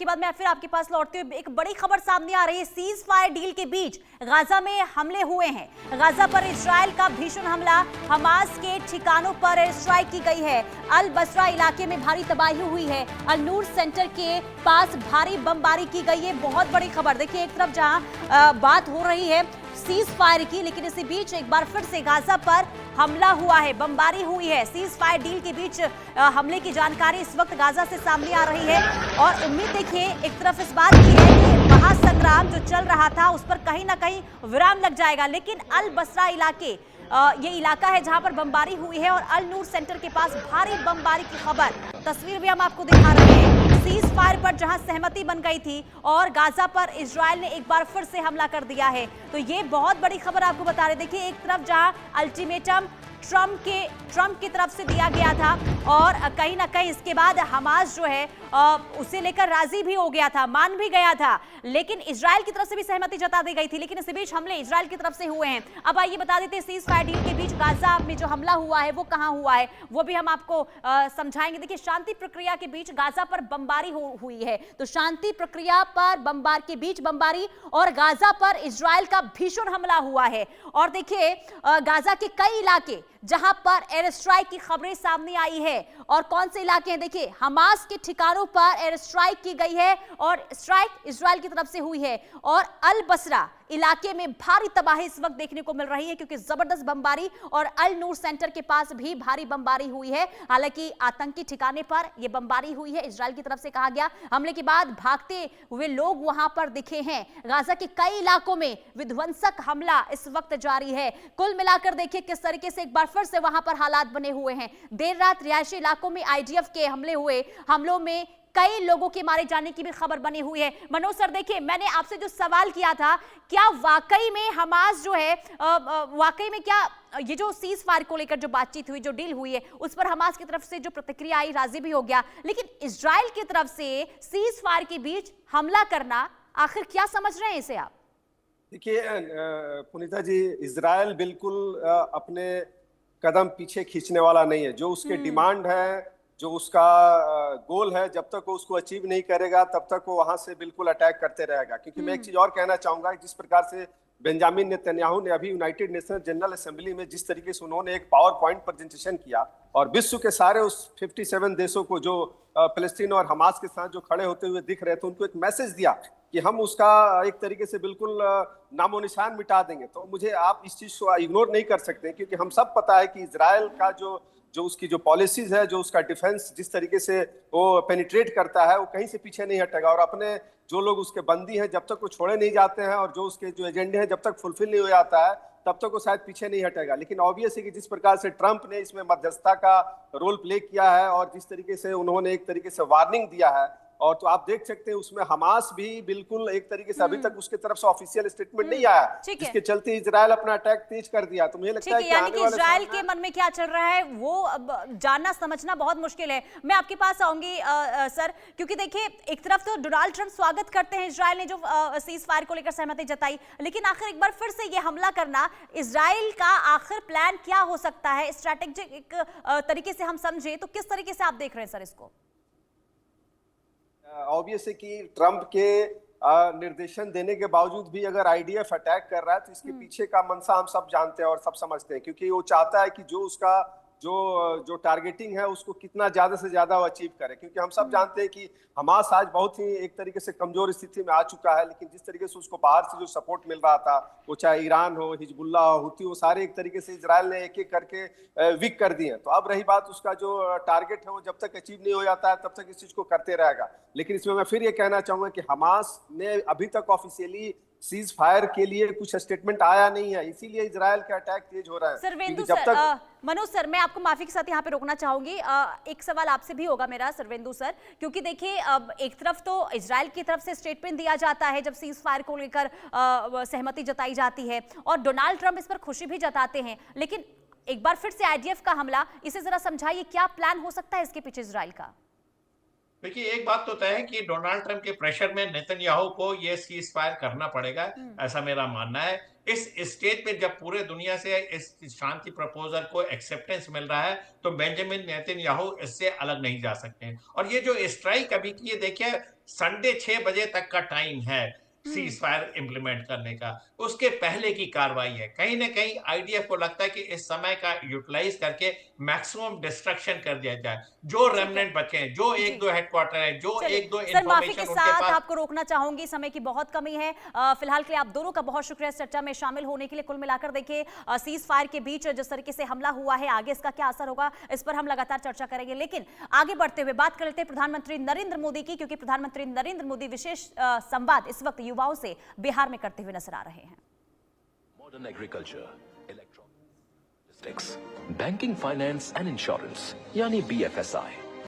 के बाद मैं फिर आपके पास लौटती हूँ। एक बड़ी खबर सामने आ रही है, सीज फायर डील के बीच गाजा में हमले हुए हैं। गाजा पर इजराइल का भीषण हमला, हमास के ठिकानों पर एयर स्ट्राइक की गई है। अल बसरा इलाके में भारी तबाही हुई है। अल नूर सेंटर के पास भारी बमबारी की गई है। बहुत बड़ी खबर, देखिए एक तरफ जहां बात हो रही है सीज फायर की, लेकिन इसी बीच एक बार फिर से गाजा पर हमला हुआ है, बमबारी हुई है। सीज फायर डील के बीच हमले की जानकारी इस वक्त गाजा से सामने आ रही है और उम्मीद देखिए एक तरफ इस बात की है कि महासंग्राम जो चल रहा था उस पर कहीं ना कहीं विराम लग जाएगा, लेकिन अल बसरा इलाके ये इलाका है जहां पर बमबारी हुई है और अल नूर सेंटर के पास भारी बमबारी की खबर, तस्वीर भी हम आपको दिखा रहे हैं। सीज फायर पर जहां सहमति बन गई थी और गाजा पर इजराइल ने एक बार फिर से हमला कर दिया है, तो ये बहुत बड़ी खबर आपको बता रहे। देखिए एक तरफ जहां अल्टीमेटम ट्रंप की तरफ से दिया गया था और कहीं ना कहीं इसके बाद हमास जो है उसे लेकर राजी भी हो गया था, मान भी गया था, लेकिन इजराइल की तरफ से भी सहमति जता दी गई थी, लेकिन इसी बीच हमले इजराइल की तरफ से हुए हैं। अब आइए बता देते हैं सीज फायर डील के बीच गाजा में जो हमला हुआ है वो कहां हुआ है, वो भी हम आपको समझाएंगे। देखिए शांति प्रक्रिया के बीच गाजा पर बमबारी हुई है, तो शांति प्रक्रिया पर बमबारी और गाजा पर इजराइल का भीषण हमला हुआ है। और देखिए गाजा के कई इलाके जहां पर एयर स्ट्राइक की खबरें सामने आई है, और कौन से इलाके हैं, देखिए हमास के ठिकानों पर एयर स्ट्राइक की गई है और स्ट्राइक इजराइल की तरफ से हुई है। और अल बसरा इलाके में भारी तबाही इस वक्त देखने को मिल रही है क्योंकि जबरदस्त बमबारी, और अल नूर सेंटर के पास भी भारी बमबारी हुई है। हालांकि आतंकी ठिकाने पर यह बमबारी हुई है, इजराइल की तरफ से कहा गया। हमले के बाद भागते हुए लोग वहां पर दिखे हैं। गाजा के कई इलाकों में विध्वंसक हमला इस वक्त जारी है। कुल मिलाकर देखिए किस तरीके से एक बार फिर से वहां पर हालात बने हुए हैं। देर रात रिहायशी इलाकों में आईडीएफ के हमलों में कई लोगों के मारे जाने की भी खबर बनी हुई है। मनोज सर देखिए, मैंने आपसे जो सवाल किया था, क्या वाकई में हमास जो है वाकई में क्या ये जो सीज फायर को लेकर जो बातचीत हुई, जो डील हुई है, उस पर हमास की तरफ से जो प्रतिक्रिया आई, राजी भी हो गया, लेकिन इजराइल की तरफ से सीज फायर के बीच हमला करना, आखिर क्या समझ रहे हैं इसे आप? देखिए पुनीता जी, इजराइल बिल्कुल अपने कदम पीछे खींचने वाला नहीं है। जो उसके डिमांड है, जो उसका गोल है, जब तक वो उसको अचीव नहीं करेगा तब तक वो वहां से बिल्कुल अटैक करते रहेगा। क्योंकि मैं एक चीज और कहना चाहूंगा, जिस प्रकार से बेंजामिन नेतन्याहू ने अभी यूनाइटेड नेशन जनरल असेंबली में जिस तरीके से उन्होंने एक पावर पॉइंट प्रेजेंटेशन किया और विश्व के सारे उस 57 देशों को जो फलस्तीन और हमास के साथ जो खड़े होते हुए दिख रहे थे, उनको एक मैसेज दिया कि हम उसका एक तरीके से बिल्कुल नामो निशान मिटा देंगे। तो मुझे आप इस चीज को इग्नोर नहीं कर सकते, क्योंकि हम सब पता है कि इजराइल का जो उसकी जो पॉलिसीज है, जो उसका डिफेंस जिस तरीके से वो पेनिट्रेट करता है, वो कहीं से पीछे नहीं हटेगा। और अपने जो लोग उसके बंदी हैं, जब तक वो छोड़े नहीं जाते हैं और जो उसके जो एजेंडे हैं जब तक फुलफिल नहीं हो जाता है, तब तक वो शायद पीछे नहीं हटेगा। लेकिन ऑब्वियस है कि जिस प्रकार से ट्रंप ने इसमें मध्यस्थता का रोल प्ले किया है और जिस तरीके से उन्होंने एक तरीके से वार्निंग दिया है, और तो आप देख सकते हैं उसमें हमास भी बिल्कुल एक तरीके से अभी तक उसके तरफ से ऑफिशियल स्टेटमेंट नहीं आया, जिसके चलते इजराइल अपना अटैक तेज कर दिया। तो मुझे लगता है कि यानी कि इजराइल के मन में क्या चल रहा है वो जानना समझना बहुत मुश्किल है। मैं आपके पास आऊंगी सर, क्योंकि देखिए एक तरफ तो डोनाल्ड ट्रंप स्वागत करते हैं इजराइल ने जो सीज फायर को लेकर सहमति जताई, लेकिन आखिर एक बार फिर से ये हमला करना, इजराइल का आखिर प्लान क्या हो सकता है स्ट्रैटेजिक तरीके से हम समझे तो किस तरीके से आप देख रहे हैं सर इसको? ऑब्वियस है कि ट्रंप के निर्देशन देने के बावजूद भी अगर आईडीएफ अटैक कर रहा है तो इसके पीछे का मंशा हम सब जानते हैं और सब समझते हैं, क्योंकि वो चाहता है कि जो उसका जो टारगेटिंग है उसको कितना ज्यादा से ज्यादा वो अचीव करे। क्योंकि हम सब जानते हैं कि हमास आज बहुत ही एक तरीके से कमजोर स्थिति में आ चुका है, लेकिन जिस तरीके से उसको बाहर से जो सपोर्ट मिल रहा था, वो चाहे ईरान हो, हिजबुल्ला हो, हुती, वो सारे एक तरीके से इजराइल ने एक एक करके वीक कर दिए। तो अब रही बात उसका जो टारगेट है, वो जब तक अचीव नहीं हो जाता है तब तक इस चीज को करते रहेगा। लेकिन इसमें मैं फिर ये कहना चाहूंगा कि हमास ने अभी तक ऑफिशियली सीज फायर के लिए कुछ स्टेटमेंट आया नहीं है, इसीलिए इजराइल का अटैक तेज हो रहा है। सर्वेंदु सर, मनोज सर, मैं आपको माफी के साथ यहाँ पे रोकना चाहूंगी। एक सवाल आपसे भी होगा मेरा सर्वेंदु सर, क्योंकि देखिए एक तरफ तो इजराइल की तरफ से स्टेटमेंट दिया जाता है जब सीज फायर को लेकर सहमति जताई जाती है, और डोनाल्ड ट्रंप इस पर खुशी भी जताते हैं, लेकिन एक बार फिर से आईडीएफ का हमला, इसे जरा समझाइए क्या प्लान हो सकता है इसके पीछे इजराइल का? देखिए, एक बात तो तय है कि डोनाल्ड ट्रंप के प्रेशर में नेतन्याहू को ये सीज फायर करना पड़ेगा, ऐसा मेरा मानना है। इस स्टेज पे जब पूरे दुनिया से इस शांति प्रपोजल को एक्सेप्टेंस मिल रहा है, तो बेंजामिन नेतन्याहू इससे अलग नहीं जा सकते हैं। और ये जो स्ट्राइक अभी की है, देखिए संडे 6 बजे तक का टाइम है सीज फायर इंप्लीमेंट करने का, उसके पहले की कार्रवाई है। कहीं ना कहीं आईडीएफ को लगता है कि इस समय का यूटिलाइज करके मैक्सिमम डिस्ट्रक्शन कर दिया जाए। जो ठीक है। रेमनेंट बचे हैं, जो जी। एक दो हेडक्वार्टर है, जो चलिए एक दो सर, माफी के इंफॉर्मेशन उनके साथ पास। आपको रोकना चाहूंगी, समय की बहुत कमी है। फिलहाल के लिए आप दोनों का बहुत शुक्रिया इस चर्चा में शामिल होने के लिए। कुल मिलाकर देखिए, सीज फायर के बीच जिस तरीके से हमला हुआ है, आगे इसका क्या असर होगा, इस पर हम लगातार चर्चा करेंगे। लेकिन आगे बढ़ते हुए बात कर लेते हैं प्रधानमंत्री नरेंद्र मोदी की, क्योंकि प्रधानमंत्री नरेंद्र मोदी विशेष संवाद इस वक्त युवाओं से बिहार में करते हुए नजर आ रहे हैं। Modern agriculture, electronics, logistics, banking, finance and insurance, यानी BFSI।